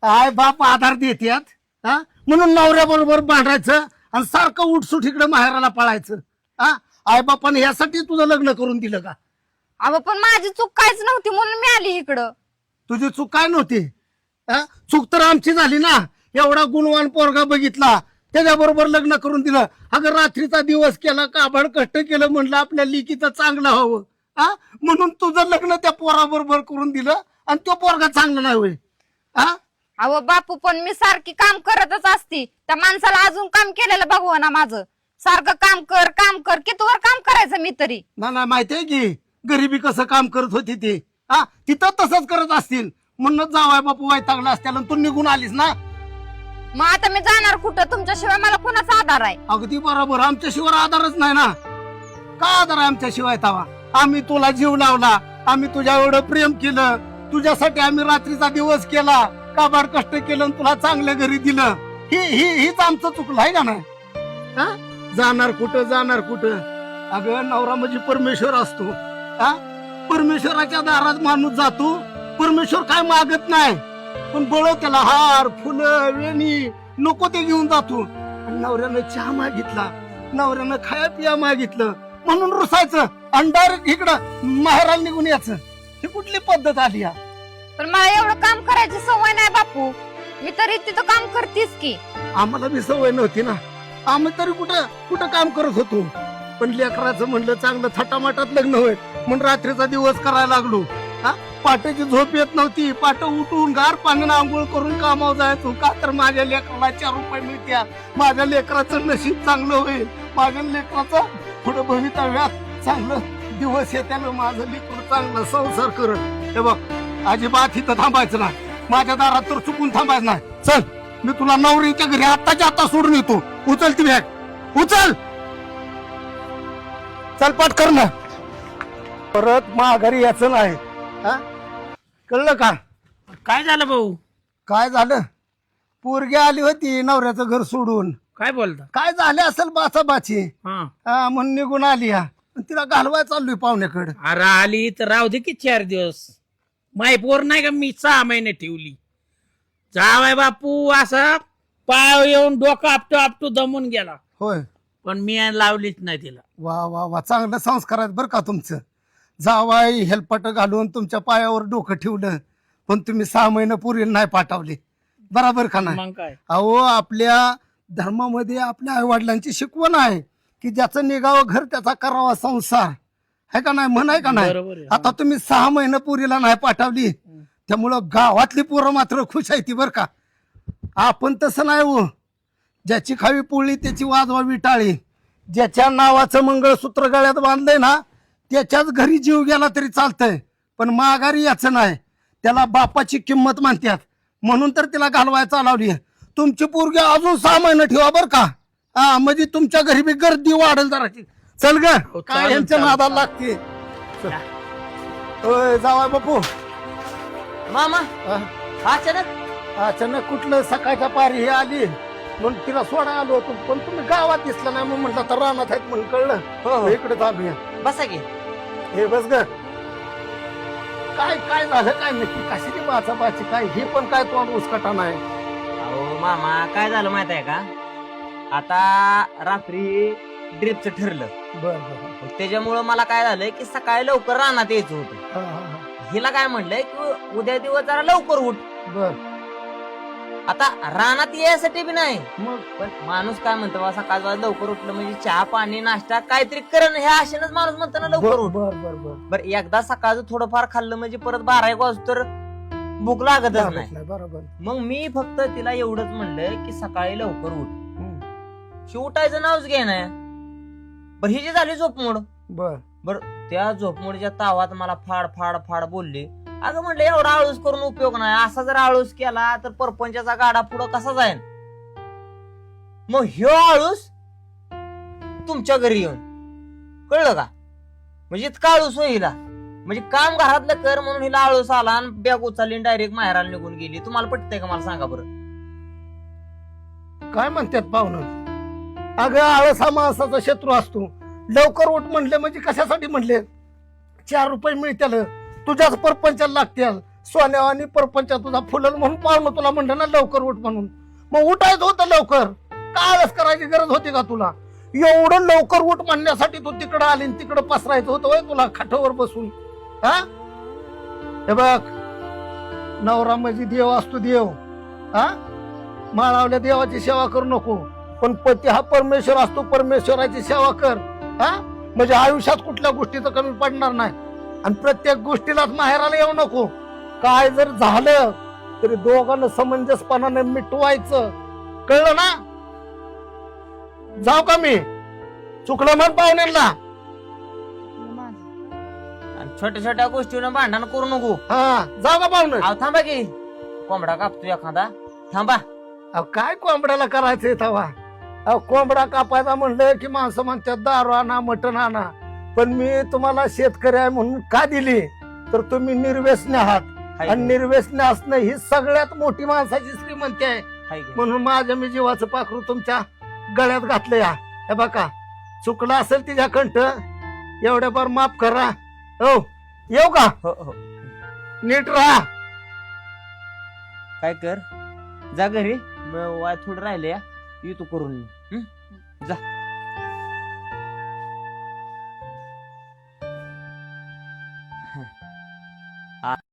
I बाप आधार देतात हा म्हणून नवऱ्याबरोबर भांडायचं आणि सारखं उठसूट इकडे माहेराला पळायचं हा आई बापाने यासाठी तुझं लग्न करून दिलं का? अहो पण माझी चूक काहीच नव्हती म्हणून मी आली इकडं. तुझी चूक काय नव्हती हा? चूक तर आमची झाली ना. एवढा गुणवान पोरगा बघितला त्याच्याबरोबर लग्न करून दिलं. अगं रात्रीचा दिवस केला काबाड कष्ट केलं म्हणलं आपल्या लेकीचं चांगलं हवं हा म्हणून तुझं लग्न त्या पोराबरोबर करून दिलं आणि तो पोरगा चांगला नाही होय हा. अहो बापू पण मी सारखी काम करतच असती. त्या माणसाला अजून काम केलेलं बघू ना माझं. सारखं काम कर कितीवर काम करायचं मी तरी. मला माहितीये की गरिबी कसं काम करत होती ते हा तिथं तसंच करत असतील म्हणून जावाय बापू वैतागला असत्याला तू निघून आलीस ना. मग आता मी जाणार कुठं? तुमच्याशिवाय मला कोणाचा आधार आहे? अगदी बरोबर. आमच्याशिवाय आधारच नाही ना. का आधार आहे आमच्याशिवाय तवा? आम्ही तुला जीव लावला, आम्ही तुझ्या एवढं प्रेम केलं, तुझ्यासाठी आम्ही रात्रीचा दिवस केला, काबाड कष्ट केलं आणि तुला चांगल्या घरी दिलं. हीच आमचं चुकलं आहे का नाही? हा जाणार कुठं? अगं नवरा म्हणजे परमेश्वर असतो हा. परमेश्वराच्या दारात माणूस जातो. परमेश्वर काय मागत नाही पण बळ त्याला हार फुलं वेणी नको ते घेऊन जातो. आणि नवऱ्यानं चहा मागितला, नवऱ्यानं खाया पिया मागितलं म्हणून रुसायचं आणि डायरेक्ट इकडं माहेराला निघून यायचं. ही कुठली पद्धत आली या? पण मला एवढं काम करायची सवय नाही बापू. मी तरी तिथं काम करतीस की. आम्हाला बी सवय नव्हती ना. आम्ही तरी कुठं काम करत होतो. पण लेकराचं म्हणलं चांगलं थटामाटात लग्न होय म्हणून रात्रीचा दिवस करायला लागलो हा. पाट्याची झोप येत नव्हती. पाट उठून गार पाण्यानं आंघोळ करून कामावर जायचो. का तर माझ्या लेकराला 4 रुपये मिळत्या, माझ्या लेकराचं नशीब चांगलं होईल, माझ्या लेकराचं पुढे भवितव्यात चांगलं दिवस येत्यानं माझं लेकरू चांगलं संसार करत. हे बघ अजिबात इथं थांबायचं ना. माझ्या दारात तर चुकून थांबायचं नाही. चल मी तुला नवरीच्या घरी आत्ताच्या आता सोडून येतो. उचल ती बॅग उचल. चल पाठ कर ना. परत माघारी यायचं नाही हा. कळलं का? काय झालं भाऊ? काय झालं? पोरगी आली होती नवऱ्याचं घर सोडून. काय बोलता? काय झाले असेल बाचाबाची हा हा म्हणून निघून आली हा. तिला घालवाय चाललोय पाहुण्याकडे. अरे आली तर राहू दे की 4 दिवस. माय पोर नाही का मी 6 महिने ठेवली. जावाय बापू असा पाय येऊन डोकं आपटू दमून गेला. होय पण मी लावलीच नाही तिला. वा वा वा चांगलं संस्कार आहेत बरं का तुमचं. जावाई हेलपट घालून तुमच्या पायावर डोकं ठेवलं पण तुम्ही 6 महिने पूर्वी नाही पाठवले. बरोबर का नाही? मग काय? अहो आपल्या धर्मामध्ये आपल्या आई वडिलांची शिकवण आहे की ज्याचं निघावं घर त्याचा करावा संसार है का नाही? म्हण आहे का नाही? बरोबर आहे. आता तुम्ही 6 महिने पुरीला नाही पाठवली त्यामुळं गावातली पोरं मात्र खुश आहे ती बरं का. आपण तसं नाही हो. ज्याची खावी पोळी त्याची वाजवावी टाळी. ज्याच्या नावाचं मंगळसूत्र गळ्यात बांधलंय ना त्याच्याच घरी जीव गेला तरी चालतंय पण माघारी याचं नाही. त्याला बापाची किंमत मानतात म्हणून तर तिला घालवायला चालवली. तुमची पोरगी अजून 6 महिने ठेवा बरं का. हा म्हणजे तुमच्या घरी बी गर्दी वाढेल जराची. चल ग हो, काय चालेल, यांच्या चालेल, नादाला लागते. होय जावाय बापू. मामा हा, अचानक अचानक कुठलं सकाळच्या पारी हे आली म्हणून तिला सोडा आलो होतो पण तुम्ही गावात दिसला नाही म्हणून म्हटलं तर रानात आहेत म्हणून कळलं. हो. इकडे चालूया. बसा की. हे बस ग. काय झालं काय नक्की? कशाची बाचाबाची काय? हे पण काय तोंड उसकटा नाही. अहो मामा काय झालं माहित आहे का? आता रात्री ड्रिपचं ठरलं. बर त्याच्यामुळं मला काय झालंय की सकाळी लवकर रानात यायचं होतं. बर हिला काय म्हणलंय की उद्या दिवस जरा लवकर उठ. बर आता रानात यायसाठी बी नाही मग पण माणूस काय म्हणतो बा सकाळ लवकर उठलं म्हणजे चहा पाणी नाश्ता काहीतरी करण ह्या आशेनच माणूस म्हणतो ना लवकर उठ. बर बर बर बरं एकदा सकाळचं थोडंफार खाल्लं म्हणजे परत 12-1 वाजता तर भूक लागतच नाही. बरोबर. मग मी फक्त तिला एवढंच म्हणलंय की सकाळी लवकर उठ. हम्म. शी उठायचं नावच घे ना. बरं ही जी झाली झोपमोड. बर बर त्या झोपमोडीच्या तावात मला फाड फाड फाड बोलले. अगं म्हणलं एवढा आळूस करून उपयोग नाही. असा जर आळूस केला तर परपंचाचा गाडा पुढं कसा जाईल. मग ह्यो आळूस तुमच्या घरी येऊन कळलं का? म्हणजे इतका आळूस होईला म्हणजे काम घरातलं कर म्हणून हिला आळूस आला आणि बॅग उचलली डायरेक्ट माहेराला निघून गेली. तुम्हाला पटतंय का मला सांगा बरं? काय म्हणतात पाहुणं? अगं आळस हा माणसाचा शत्रू असतो. लवकर उठ म्हणले म्हणजे कशासाठी म्हणले? 4 रुपये मिळतील तुझ्याच परपंचाला लागतील. सोन्यावानी परपंच तुझा फुलल म्हणून पाहुणं तुला म्हणलं ना लवकर उठ म्हणून. मग उठायचं होतं लवकर. काय आळस करायची गरज होती का तुला? एवढं लवकर उठ म्हणण्यासाठी तू तिकडं आली तिकडं पसरायचं होतं होय तुला खाटावर बसून. हा हे बघ, नवरा म्हणजे देव असतो देव. हा माळावल्या देवाची सेवा करू नको, पण पती हा परमेश्वर असतो, परमेश्वराची सेवा कर. हा म्हणजे आयुष्यात कुठल्या गोष्टीचं कमी पडणार नाही. आणि प्रत्येक गोष्टीलाच माहेराला येऊ नको. काय जर झालं तरी दोघांना समंजसपणाने मिटवायचं, कळलं ना? जाऊ का मी? चुकलं म्हण पाहुण्यांना. आणि छोट्या छोट्या गोष्टीवर भांडण करू नको. हा जाऊ का पाहुणं? अहो थांबा की, कोंबडा कापतो एखादा, थांबा. अहो काय कोंबड्याला करायचंय तवा? अहो कोंबडा कापायचा म्हणलं की माणसं म्हणतात दारू आणा, मटण आणा. पण मी तुम्हाला शेतकरी आहे म्हणून का दिली? तर तुम्ही निर्व्यसनी आहात. हाय आणि की, निर्व्यसनी असणं ही सगळ्यात मोठी माणसाची श्रीमंती आहे. हाय की. म्हणून माझ्या मी जीवाचं पाखरू तुमच्या गळ्यात घातलं या. हे बघा, चुकलं असेल तिच्या कंठ, एवढ्या बार माफ करा. हो येऊ का? हो हो. नीट राहा. काय कर, जा घरी, वाय थोडं राहिले या, येतो करून. जा.